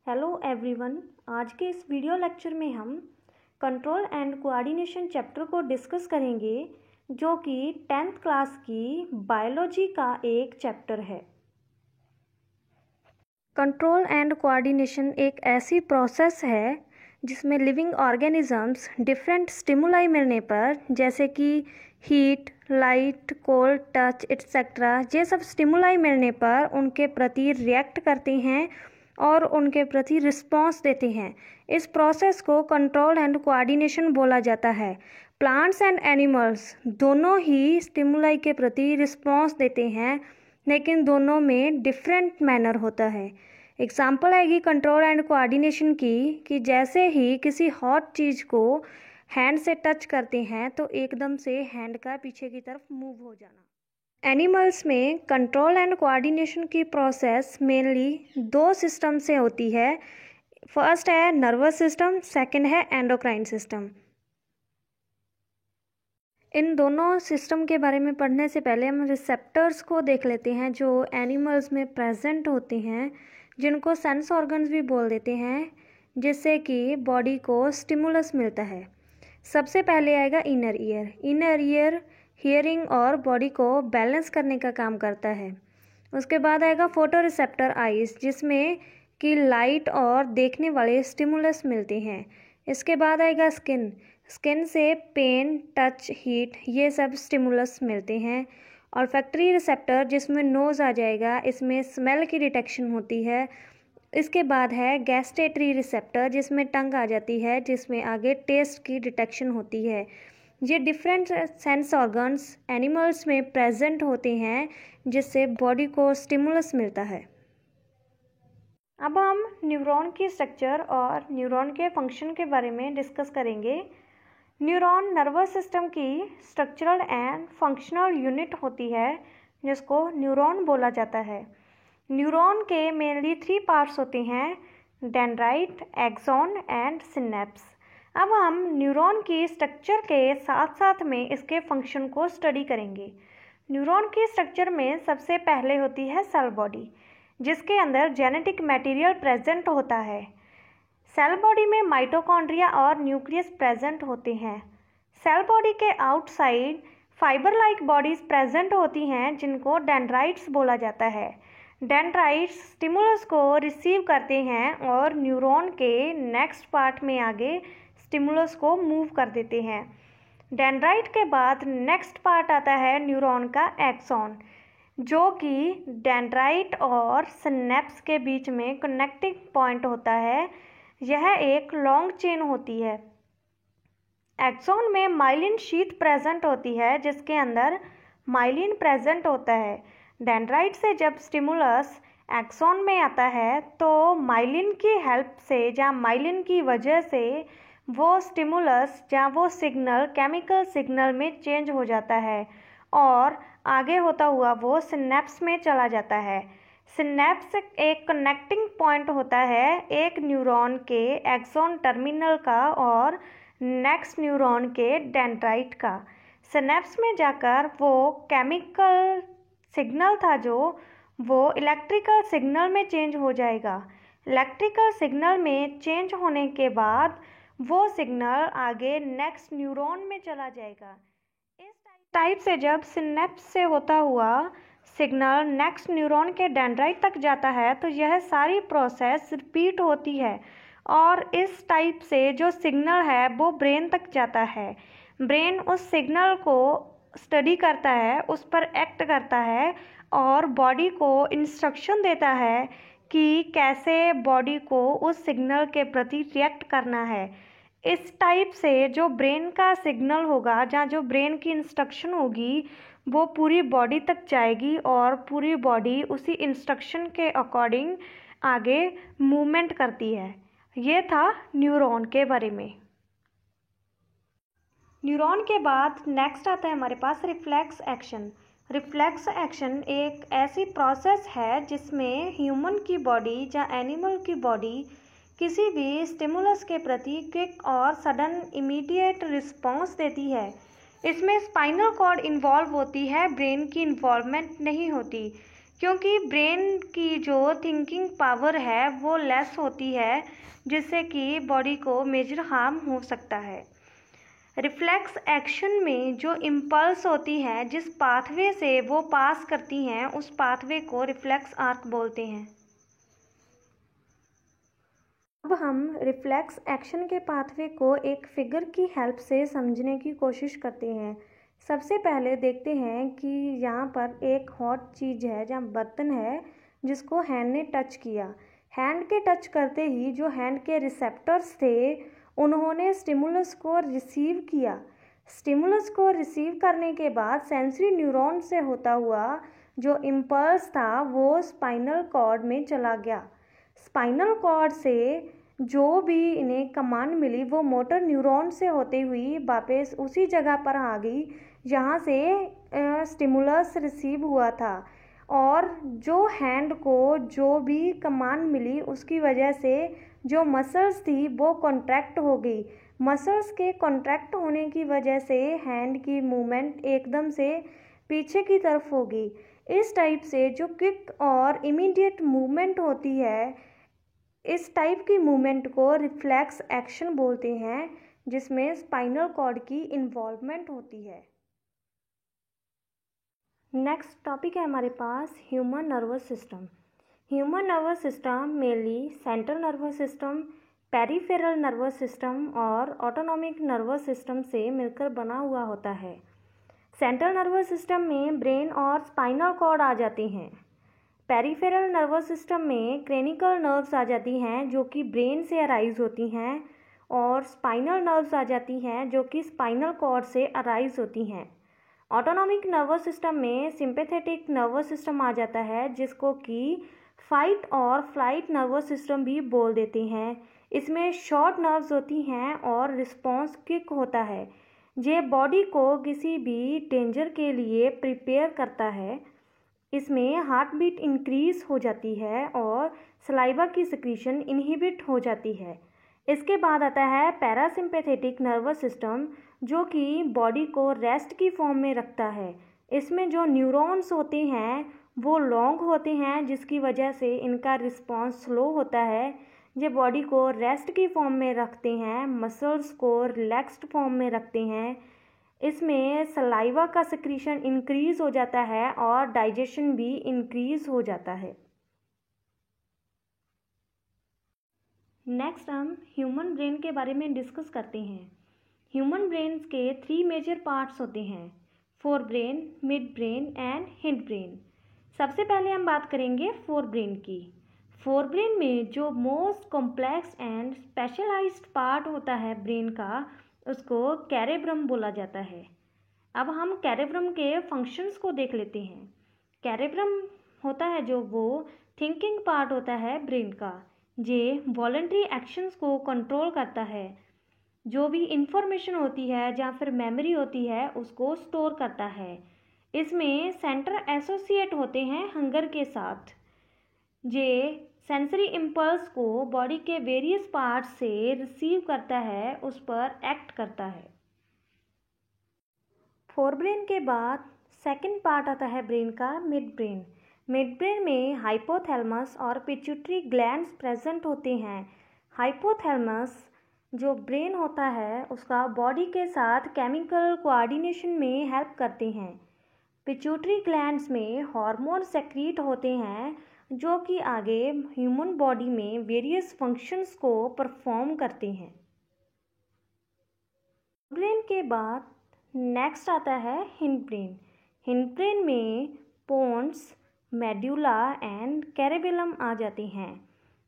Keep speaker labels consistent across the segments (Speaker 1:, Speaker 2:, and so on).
Speaker 1: Hello everyone. आज के इस वीडियो लेक्चर में हम कंट्रोल एंड कोऑर्डिनेशन चैप्टर को डिस्कस करेंगे, जो कि 10th क्लास की बायोलॉजी का एक चैप्टर है। कंट्रोल एंड कोऑर्डिनेशन एक ऐसी प्रोसेस है जिसमें लिविंग ऑर्गेनिजम्स डिफरेंट स्टिमुलाई मिलने पर, जैसे कि heat, light, cold, touch etcetera, ये सब स्टिमुलाई मिलने पर उनके प्रति रिएक्ट करते हैं और उनके प्रति रिस्पॉन्स देते हैं। इस प्रोसेस को कंट्रोल एंड कोऑर्डिनेशन बोला जाता है। प्लांट्स एंड एनिमल्स दोनों ही स्टिमुलाई के प्रति रिस्पॉन्स देते हैं, लेकिन दोनों में डिफरेंट मैनर होता है। एग्जाम्पल आएगी कंट्रोल एंड कोऑर्डिनेशन की कि जैसे ही किसी हॉट चीज़ को हैंड से टच करते हैं तो एकदम से हैंड का पीछे की तरफ मूव हो जाना। एनिमल्स में कंट्रोल एंड कोऑर्डिनेशन की प्रोसेस मेनली दो सिस्टम से होती है। फर्स्ट है नर्वस सिस्टम, सेकंड है एंडोक्राइन सिस्टम। इन दोनों सिस्टम के बारे में पढ़ने से पहले हम रिसेप्टर्स को देख लेते हैं, जो एनिमल्स में प्रेजेंट होते हैं, जिनको सेंस ऑर्गन्स भी बोल देते हैं, जिससे कि बॉडी को स्टिमुलस मिलता है। सबसे पहले आएगा inner ear. Inner ear hearing और बॉडी को बैलेंस करने का काम करता है। उसके बाद आएगा फोटो रिसेप्टर आइज, जिसमें कि लाइट और देखने वाले स्टिमुलस मिलते हैं। इसके बाद आएगा स्किन। स्किन से पेन, टच, हीट, ये सब स्टिमुलस मिलते हैं। और फैक्ट्री रिसेप्टर, जिसमें नोज़ आ जाएगा, इसमें स्मेल की डिटेक्शन होती है। इसके बाद है गैस्टेटरी रिसेप्टर, जिसमें टंग आ जाती है, जिसमें आगे टेस्ट की डिटेक्शन होती है। ये डिफरेंट सेंस ऑर्गन्स एनिमल्स में प्रेजेंट होते हैं, जिससे बॉडी को स्टिमुलस मिलता है। अब हम न्यूरॉन की स्ट्रक्चर और न्यूरॉन के फंक्शन के बारे में डिस्कस करेंगे। न्यूरॉन नर्वस सिस्टम की स्ट्रक्चरल एंड फंक्शनल यूनिट होती है, जिसको न्यूरॉन बोला जाता है। न्यूरॉन के मेनली 3 पार्ट्स होते हैं: डेंड्राइट, एक्सॉन एंड सिनेप्स। अब हम न्यूरॉन की स्ट्रक्चर के साथ साथ में इसके फंक्शन को स्टडी करेंगे। न्यूरॉन की स्ट्रक्चर में सबसे पहले होती है सेल बॉडी, जिसके अंदर जेनेटिक मटेरियल प्रेजेंट होता है। सेल बॉडी में माइटोकॉन्ड्रिया और न्यूक्लियस प्रेजेंट होते हैं। सेल बॉडी के outside fibre like bodies present होती हैं, जिनको डेंड्राइट्स बोला जाता है। डेंड्राइट्स स्टिमुलस को रिसीव करते हैं और न्यूरॉन के नेक्स्ट पार्ट में आगे स्टिमुलस को मूव कर देते हैं। डेंड्राइट के बाद नेक्स्ट पार्ट आता है न्यूरॉन का एक्सॉन, जो कि डेंड्राइट और सिनेप्स के बीच में कनेक्टिंग पॉइंट होता है। यह एक लॉन्ग चेन होती है। एक्सॉन में माइलिन शीथ प्रेजेंट होती है, जिसके अंदर माइलिन प्रेजेंट होता है। डेंड्राइट से जब स्टिमुलस एक्सॉन में आता है तो माइलिन की हेल्प से या माइलिन की वजह से वो स्टिमुलस या वो सिग्नल केमिकल सिग्नल में चेंज हो जाता है और आगे होता हुआ वो सिनेप्स में चला जाता है। सिनेप्स एक कनेक्टिंग पॉइंट होता है एक न्यूरॉन के एक्सॉन टर्मिनल का और नेक्स्ट न्यूरॉन के डेंड्राइट का। सिनेप्स में जाकर वो केमिकल सिग्नल था जो वो इलेक्ट्रिकल सिग्नल में चेंज हो जाएगा। इलेक्ट्रिकल सिग्नल में चेंज होने के बाद वो सिग्नल आगे नेक्स्ट न्यूरॉन में चला जाएगा। इस टाइप से जब सिनेप्स से होता हुआ सिग्नल नेक्स्ट न्यूरॉन के डेंड्राइट तक जाता है तो यह सारी प्रोसेस रिपीट होती है और इस टाइप से जो सिग्नल है वो ब्रेन तक जाता है। ब्रेन उस सिग्नल को स्टडी करता है, उस पर एक्ट करता है और बॉडी को इंस्ट्रक्शन देता है कि कैसे बॉडी को उस सिग्नल के प्रति रिएक्ट करना है। इस टाइप से जो ब्रेन का सिग्नल होगा, जहाँ जो ब्रेन की इंस्ट्रक्शन होगी, वो पूरी बॉडी तक जाएगी और पूरी बॉडी उसी इंस्ट्रक्शन के अकॉर्डिंग आगे मूवमेंट करती है। ये था न्यूरॉन के बारे में। न्यूरॉन के बाद नेक्स्ट आता है हमारे पास रिफ्लेक्स एक्शन। रिफ्लेक्स एक्शन एक ऐसी प्रोसेस है जिसमें ह्यूमन की बॉडी या एनिमल की बॉडी किसी भी स्टिमुलस के प्रति क्विक और सडन इमीडिएट रिस्पॉन्स देती है। इसमें स्पाइनल कॉर्ड इन्वॉल्व होती है, ब्रेन की इन्वॉल्वमेंट नहीं होती। क्योंकि ब्रेन की जो थिंकिंग पावर है वो लेस होती है, जिससे कि बॉडी को मेजर हार्म हो सकता है। रिफ्लेक्स एक्शन में जो इम्पल्स होती है, जिस पाथवे से वो पास करती हैं, उस पाथवे को रिफ्लेक्स आर्क बोलते हैं। अब हम रिफ्लेक्स एक्शन के पाथवे को एक फिगर की हेल्प से समझने की कोशिश करते हैं। सबसे पहले देखते हैं कि यहाँ पर एक हॉट चीज़ है, जहाँ बर्तन है जिसको हैंड ने टच किया। हैंड के टच करते ही जो हैंड के रिसेप्टर्स थे उन्होंने स्टिमुलस को रिसीव किया। स्टिमुलस को रिसीव करने के बाद सेंसरी न्यूरॉन से होता हुआ जो इम्पल्स था वो स्पाइनल कॉर्ड में चला गया। स्पाइनल कॉर्ड से जो भी इन्हें कमांड मिली वो मोटर न्यूरॉन से होते हुई वापस उसी जगह पर आ गई जहाँ से स्टिमुलस रिसीव हुआ था, और जो हैंड को जो भी कमांड मिली उसकी वजह से जो मसल्स थी वो कॉन्ट्रैक्ट हो गई। मसल्स के कॉन्ट्रैक्ट होने की वजह से हैंड की मूवमेंट एकदम से पीछे की तरफ होगी। इस टाइप से जो क्विक और इमीडिएट मूवमेंट होती है, इस टाइप की मूवमेंट को रिफ्लेक्स एक्शन बोलते हैं, जिसमें स्पाइनल कॉर्ड की इन्वॉल्वमेंट होती है। नेक्स्ट टॉपिक है हमारे पास human nervous system. Human nervous system mainly central nervous system, peripheral nervous system और ऑटोनॉमिक नर्वस सिस्टम से मिलकर बना हुआ होता है। सेंट्रल नर्वस सिस्टम में ब्रेन और स्पाइनल कॉर्ड आ जाते हैं। पेरिफेरल नर्वस सिस्टम में क्रेनिकल नर्व्स आ जाती हैं जो कि ब्रेन से अराइज होती हैं, और स्पाइनल नर्व्स आ जाती हैं जो कि स्पाइनल कॉर्ड से अराइज होती हैं। ऑटोनॉमिक नर्वस सिस्टम में सिंपैथेटिक नर्वस सिस्टम आ जाता है, जिसको कि फाइट और फ्लाइट नर्वस सिस्टम भी बोल देते हैं। इसमें शॉर्ट नर्व्स होती हैं और रिस्पॉन्स क्विक होता है। ये बॉडी को किसी भी डेंजर के लिए प्रिपेयर करता है। इसमें हार्ट बीट इंक्रीज हो जाती है और सलाइवा की सिक्रीशन इनहिबिट हो जाती है। इसके बाद आता है पैरासिम्पैथेटिक नर्वस सिस्टम, जो कि बॉडी को रेस्ट की फॉर्म में रखता है। इसमें जो न्यूरॉन्स होते हैं वो लॉन्ग होते हैं, जिसकी वजह से इनका रिस्पॉन्स स्लो होता है। ये बॉडी को रेस्ट की फॉर्म में रखते हैं, मसल्स को रिलैक्स्ड फॉर्म में रखते हैं। इसमें सलाइवा का सिक्रीशन इंक्रीज हो जाता है और डाइजेशन भी इंक्रीज हो जाता है। नेक्स्ट हम ह्यूमन ब्रेन के बारे में डिस्कस करते हैं। ह्यूमन ब्रेन के 3 मेजर पार्ट्स होते हैं, forebrain, midbrain and hindbrain. सबसे पहले हम बात करेंगे फोर ब्रेन की। फोर ब्रेन में जो most complex and specialised part होता है ब्रेन का, उसको कैरेब्रम बोला जाता है। अब हम कैरेब्रम के फंक्शंस को देख लेते हैं। कैरेब्रम होता है जो वो थिंकिंग पार्ट होता है ब्रेन का। ये वॉलंटरी एक्शंस को कंट्रोल करता है। जो भी इंफॉर्मेशन होती है या फिर मेमोरी होती है उसको स्टोर करता है। इसमें सेंटर एसोसिएट होते हैं हंगर के साथ। ये सेंसरी इम्पल्स को बॉडी के वेरियस पार्ट्स से रिसीव करता है, उस पर एक्ट करता है। फोर ब्रेन के बाद सेकंड पार्ट आता है ब्रेन का, मिड ब्रेन। मिड ब्रेन में हाइपोथैलेमस और पिट्यूटरी ग्लैंड्स प्रेजेंट होते हैं। हाइपोथैलेमस जो ब्रेन होता है उसका बॉडी के साथ केमिकल कोऑर्डिनेशन में हेल्प करते हैं। पिट्यूटरी ग्लैंड्स में हार्मोन सेक्रीट होते हैं जो कि आगे ह्यूमन बॉडी में वेरियस फंक्शंस को परफॉर्म करते हैं। ब्रेन के बाद नेक्स्ट आता है हिंड ब्रेन। हिंड ब्रेन में पोन्स, मेड्यूला एंड कैरेबेलम आ जाते हैं।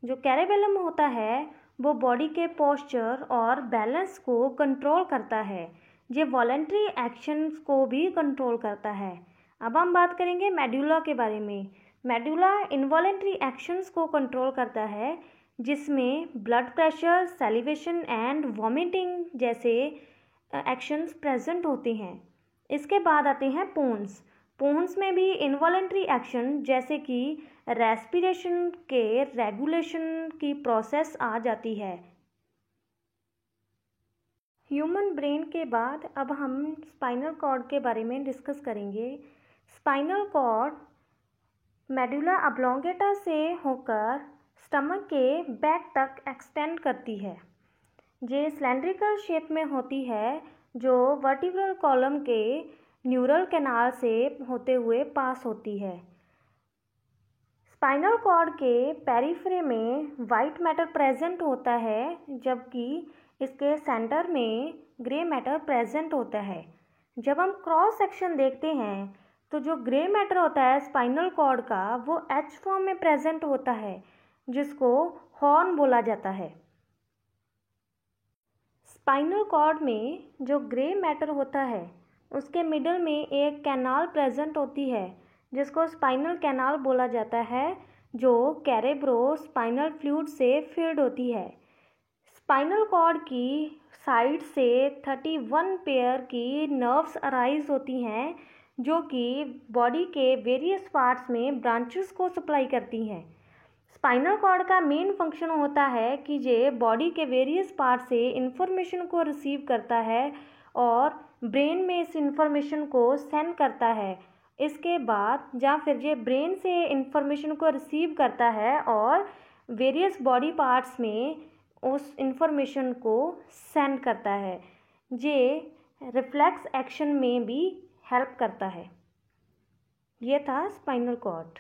Speaker 1: जो कैरेबेलम होता है वो बॉडी के पोस्चर और बैलेंस को कंट्रोल करता है। ये वॉलंटरी एक्शंस को भी कंट्रोल करता है। अब हम बात करेंगे मेड्यूला के बारे में। मेड्यूला इनवॉलंटरी एक्शंस को कंट्रोल करता है, जिसमें blood pressure, salivation and vomiting जैसे एक्शंस प्रेजेंट होते हैं। इसके बाद आते हैं पोन्स। पोन्स में भी इनवॉलंटरी एक्शन जैसे कि रेस्पिरेशन के रेगुलेशन की प्रोसेस आ जाती है। ह्यूमन ब्रेन के बाद अब हम स्पाइनल कॉर्ड के बारे में डिस्कस करेंगे। स्पाइनल कॉर्ड मेडुला ऑब्लोंगेटा से होकर स्टमक के बैक तक एक्सटेंड करती है। ये सिलेंड्रिकल शेप में होती है जो वर्टिब्रल कॉलम के न्यूरल कैनाल से होते हुए पास होती है। स्पाइनल कॉर्ड के पेरिफेरी में वाइट मैटर प्रेजेंट होता है, जबकि इसके सेंटर में ग्रे मैटर प्रेजेंट होता है। जब हम क्रॉस सेक्शन देखते हैं तो जो ग्रे मैटर होता है स्पाइनल कॉर्ड का वो एच फॉर्म में प्रेजेंट होता है, जिसको हॉर्न बोला जाता है। स्पाइनल कॉर्ड में जो ग्रे मैटर होता है उसके मिडल में एक कैनाल प्रेजेंट होती है, जिसको स्पाइनल कैनाल बोला जाता है, जो कैरेब्रो स्पाइनल फ्लूइड से फिल्ड होती है। स्पाइनल कॉर्ड की साइड से 31 पेयर की नर्व्स अराइज होती हैं, जो कि बॉडी के वेरियस पार्ट्स में ब्रांचेस को सप्लाई करती हैं। स्पाइनल कॉर्ड का मेन फंक्शन होता है कि ये बॉडी के वेरियस पार्ट से इंफॉर्मेशन को रिसीव करता है और ब्रेन में इस इंफॉर्मेशन को सेंड करता है। इसके बाद या फिर ये ब्रेन से इंफॉर्मेशन को रिसीव करता है और वेरियस बॉडी पार्ट्स में उस इंफॉर्मेशन को सेंड करता है। ये रिफ्लेक्स एक्शन में भी हेल्प करता है। ये था स्पाइनल कॉर्ड।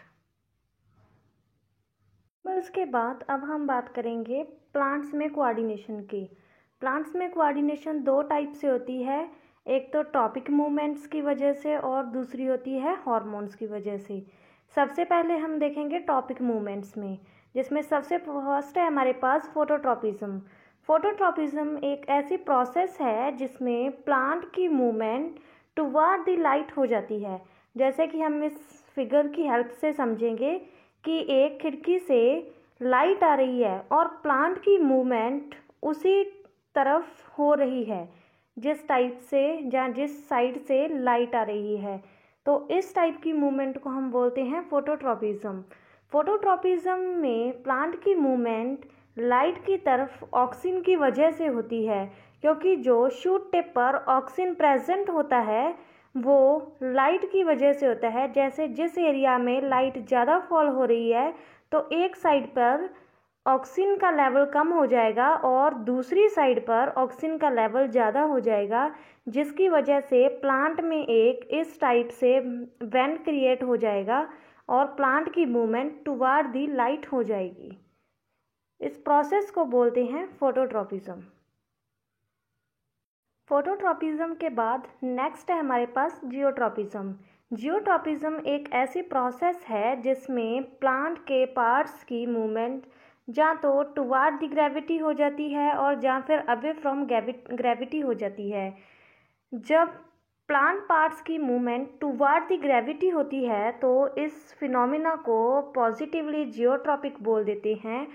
Speaker 1: उसके बाद अब हम बात करेंगे प्लांट्स में कोऑर्डिनेशन की। प्लांट्स में कोऑर्डिनेशन दो टाइप से होती है, एक तो टॉपिक मूवमेंट्स की वजह से और दूसरी होती है हार्मोन्स की वजह से। सबसे पहले हम देखेंगे टॉपिक मूवमेंट्स में, जिसमें सबसे फर्स्ट है हमारे पास फोटोट्रॉपिज्म। फोटोट्रॉपिज्म एक ऐसी प्रोसेस है जिसमें प्लांट की मूवमेंट टुवर्ड द लाइट हो जाती है। जैसे कि हम इस फिगर की हेल्प से समझेंगे कि एक खिड़की से लाइट आ रही है और प्लांट की मूवमेंट उसी तरफ हो रही है जिस टाइप से या जिस साइड से लाइट आ रही है। तो इस टाइप की मूवमेंट को हम बोलते हैं फोटोट्रॉपिज्म। फोटोट्रॉपिज्म में प्लांट की मूवमेंट लाइट की तरफ ऑक्सीजन की वजह से होती है, क्योंकि जो शूट टिप पर ऑक्सीजन प्रेजेंट होता है वो लाइट की वजह से होता है। जैसे जिस एरिया में लाइट ज़्यादा फॉल हो रही है तो एक साइड पर ऑक्सीजन का लेवल कम हो जाएगा और दूसरी साइड पर ऑक्सीजन का लेवल ज़्यादा हो जाएगा, जिसकी वजह से प्लांट में एक इस टाइप से वेंट क्रिएट हो जाएगा और प्लांट की मूवमेंट टुवर्ड दी लाइट हो जाएगी। इस प्रोसेस को बोलते हैं फोटोट्रॉपिज्म। फोटोट्रॉपिज्म के बाद नेक्स्ट है हमारे पास जियोट्रॉपिज्म। जियोट्रॉपिज्म एक ऐसी प्रोसेस है जिसमें प्लांट के पार्ट्स की मूवमेंट या तो टुवर्ड द ग्रेविटी हो जाती है और या फिर अवे फ्रॉम ग्रेविटी हो जाती है। जब प्लांट पार्ट्स की मूवमेंट टुवर्ड द ग्रेविटी होती है तो इस फिनोमिना को पॉजिटिवली जियोट्रॉपिक बोल देते हैं,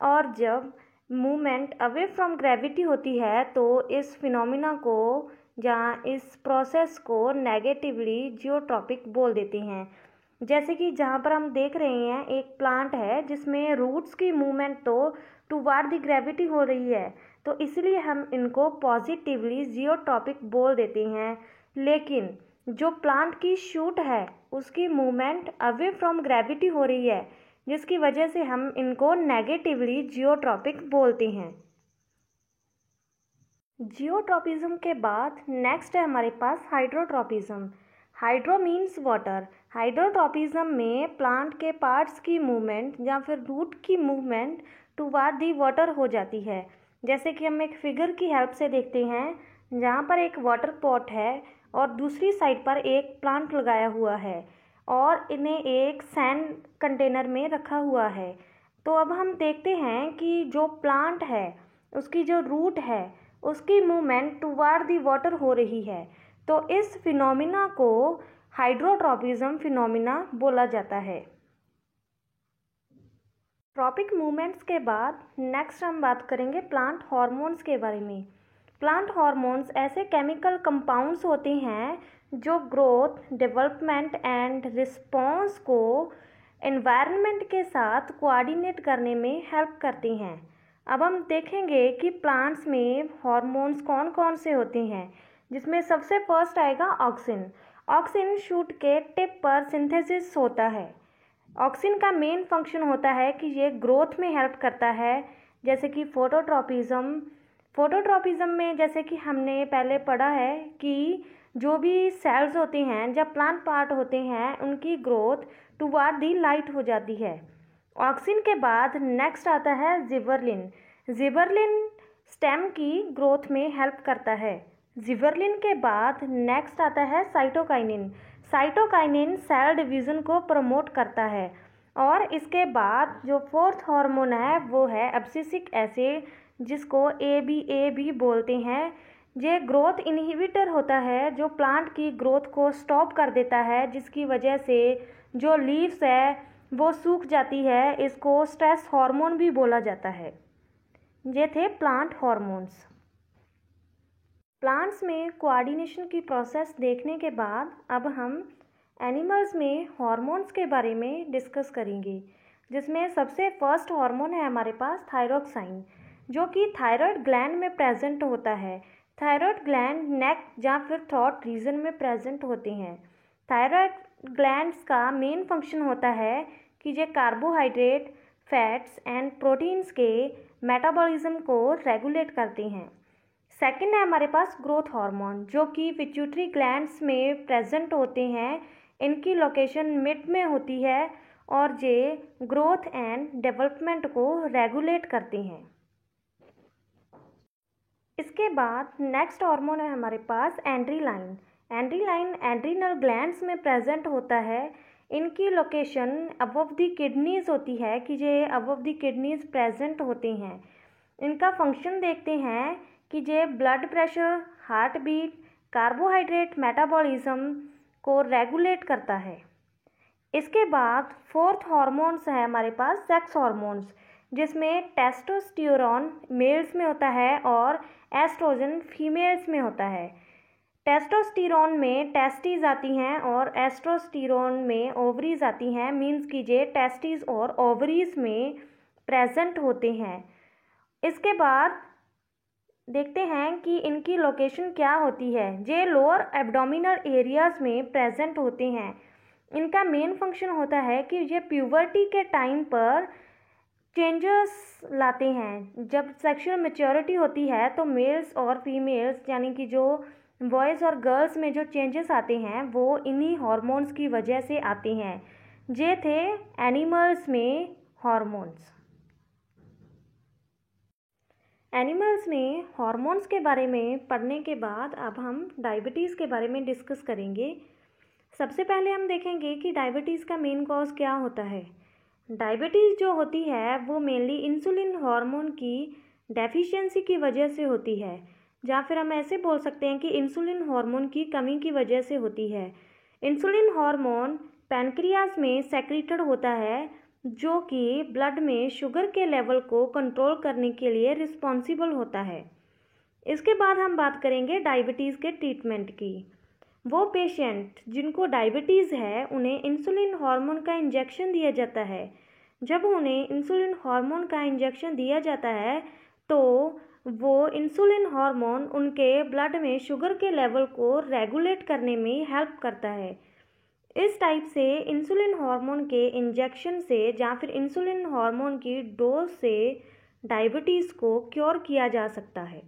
Speaker 1: और जब मूवमेंट अवे फ्रॉम ग्रेविटी होती है तो इस फिनोमिना को या इस प्रोसेस को नेगेटिवली जियोट्रॉपिक बोल देते हैं। जैसे कि जहाँ पर हम देख रहे हैं एक प्लांट है जिसमें रूट्स की मूवमेंट तो टुवर्ड द ग्रेविटी हो रही है, तो इसलिए हम इनको पॉजिटिवली जियोट्रॉपिक बोल देते हैं। लेकिन जो प्लांट की शूट है उसकी मूवमेंट अवे फ्रॉम ग्रेविटी हो रही है, जिसकी वजह से हम इनको नेगेटिवली जियोट्रॉपिक बोलते हैं। जियोट्रॉपिज्म के बाद नेक्स्ट है हमारे पास hydrotropism. Hydro means water. Hydrotropism में प्लांट के पार्ट्स की मूवमेंट या फिर रूट की मूवमेंट टुवर्ड दी वाटर हो जाती है। जैसे कि हम एक फिगर की हेल्प से देखते हैं, जहाँ पर एक वाटर पॉट है और दूसरी साइड पर एक प्लांट लगाया हुआ है और इन्हें एक सैंड कंटेनर में रखा हुआ है। तो अब हम देखते हैं कि जो प्लांट है उसकी जो रूट है उसकी मूवमेंट टुवर्ड दी वाटर हो रही है, तो इस फिनोमिना को हाइड्रोट्रॉपिज्म फिनोमिना बोला जाता है। ट्रॉपिक मूवमेंट्स के बाद नेक्स्ट हम बात करेंगे प्लांट हार्मोन्स के बारे में। प्लांट हार्मोन्स ऐसे केमिकल कंपाउंड्स होते हैं जो ग्रोथ, डेवलपमेंट एंड रिस्पॉन्स को एनवायरनमेंट के साथ कोऑर्डिनेट करने में हेल्प करते हैं। अब हम देखेंगे कि प्लांट्स में हार्मोन्स कौन कौन से होते हैं, जिसमें सबसे फर्स्ट आएगा ऑक्सिन। ऑक्सिन शूट के टिप पर सिंथेसिस होता है। ऑक्सिन का मेन फंक्शन होता है कि ये ग्रोथ में हेल्प करता है, जैसे कि फोटोट्रॉपिज्म में जैसे कि हमने पहले पढ़ा है कि जो भी सेल्स होते हैं जब प्लांट पार्ट होते हैं उनकी ग्रोथ टुवार्ड दी लाइट हो जाती है। ऑक्सिन के बाद नेक्स्ट आता है जिबरलिन। जिबरलिन स्टेम की ग्रोथ में हेल्प करता है। जिबरलिन के बाद नेक्स्ट आता है साइटोकाइनिन। साइटोकाइनिन सेल डिवीज़न को प्रमोट करता है। और इसके बाद जो फोर्थ हार्मोन है वो है एब्सिसिक एसिड, जिसको ए बी बोलते हैं। ये ग्रोथ इनहिबिटर होता है जो प्लांट की ग्रोथ को स्टॉप कर देता है, जिसकी वजह से जो लीव्स है वो सूख जाती है। इसको स्ट्रेस हार्मोन भी बोला जाता है। ये थे प्लांट हार्मोन्स। प्लांट्स में कोऑर्डिनेशन की प्रोसेस देखने के बाद अब हम एनिमल्स में हार्मोन्स के बारे में डिस्कस करेंगे, जिसमें सबसे फर्स्ट हार्मोन है हमारे पास थायरोक्साइन, जो कि थायराइड ग्लैंड में प्रेजेंट होता है। थायराइड ग्लैंड नेक या फिर थ्रोट रीजन में प्रेजेंट होते हैं। थायराइड ग्लैंड्स का मेन फंक्शन होता है कि ये कार्बोहाइड्रेट, फैट्स एंड प्रोटीन्स के मेटाबॉलिज्म को रेगुलेट करते हैं। सेकंड है हमारे पास ग्रोथ हार्मोन, जो कि पिट्यूटरी ग्लैंड्स में प्रेजेंट होते हैं। इनकी लोकेशन मिड में होती है और ये ग्रोथ एंड डेवलपमेंट को रेगुलेट करते हैं। इसके बाद नेक्स्ट हार्मोन है हमारे पास एंड्रीलाइन। एंड्रीलाइन एड्रीनल ग्लैंड्स में प्रेजेंट होता है। इनकी लोकेशन अबव द किडनीज होती है कि ये अबव द किडनीज प्रेजेंट होते हैं। इनका फंक्शन देखते हैं कि ये blood pressure, heartbeat, carbohydrate metabolism को रेगुलेट करता है। इसके बाद फोर्थ हार्मोन्स है हमारे पास सेक्स हार्मोन्स, जिसमें टेस्टोस्टेरोन मेल्स में होता है और एस्ट्रोजन फीमेल्स में होता है। टेस्टोस्टेरोन में टेस्टीज आती हैं और एस्ट्रोस्टेरोन में ओवरीज आती हैं। मीन्स कि ये टेस्टीज और ओवरीज में प्रेजेंट होते हैं। इसके बाद देखते हैं कि इनकी लोकेशन क्या होती है। ये लोअर एब्डोमिनल एरियाज में प्रेजेंट होते हैं। इनका मेन फंक्शन होता है कि ये प्यूबर्टी के टाइम पर चेंजेस लाते हैं। जब सेक्सुअल मैच्योरिटी होती है तो मेल्स और फीमेल्स यानी कि जो बॉयज़ और गर्ल्स में जो चेंजेस आते हैं वो इन्हीं हार्मोन्स की वजह से आते हैं। ये थे एनिमल्स में हार्मोन्स। एनिमल्स में हार्मोन्स के बारे में पढ़ने के बाद अब हम डायबिटीज़ के बारे में डिस्कस करेंगे। सबसे पहले हम देखेंगे कि डायबिटीज़ का मेन कॉज क्या होता है। डायबिटीज़ जो होती है वो मेनली इंसुलिन हार्मोन की डेफिशिएंसी की वजह से होती है, या फिर हम ऐसे बोल सकते हैं कि इंसुलिन हार्मोन की कमी की वजह से होती है। इंसुलिन हार्मोन पैनक्रियाज में सेक्रेटेड होता है, जो कि ब्लड में शुगर के लेवल को कंट्रोल करने के लिए रिस्पॉन्सिबल होता है। इसके बाद हम बात करेंगे डायबिटीज़ के ट्रीटमेंट की। वो पेशेंट जिनको डायबिटीज़ है उन्हें इंसुलिन हार्मोन का इंजेक्शन दिया जाता है। जब उन्हें इंसुलिन हार्मोन का इंजेक्शन दिया जाता है तो वो इंसुलिन हार्मोन उनके ब्लड में शुगर के लेवल को रेगुलेट करने में हेल्प करता है। इस टाइप से इंसुलिन हार्मोन के इंजेक्शन से या फिर इंसुलिन हार्मोन की डोज से डायबिटीज़ को क्योर किया जा सकता है।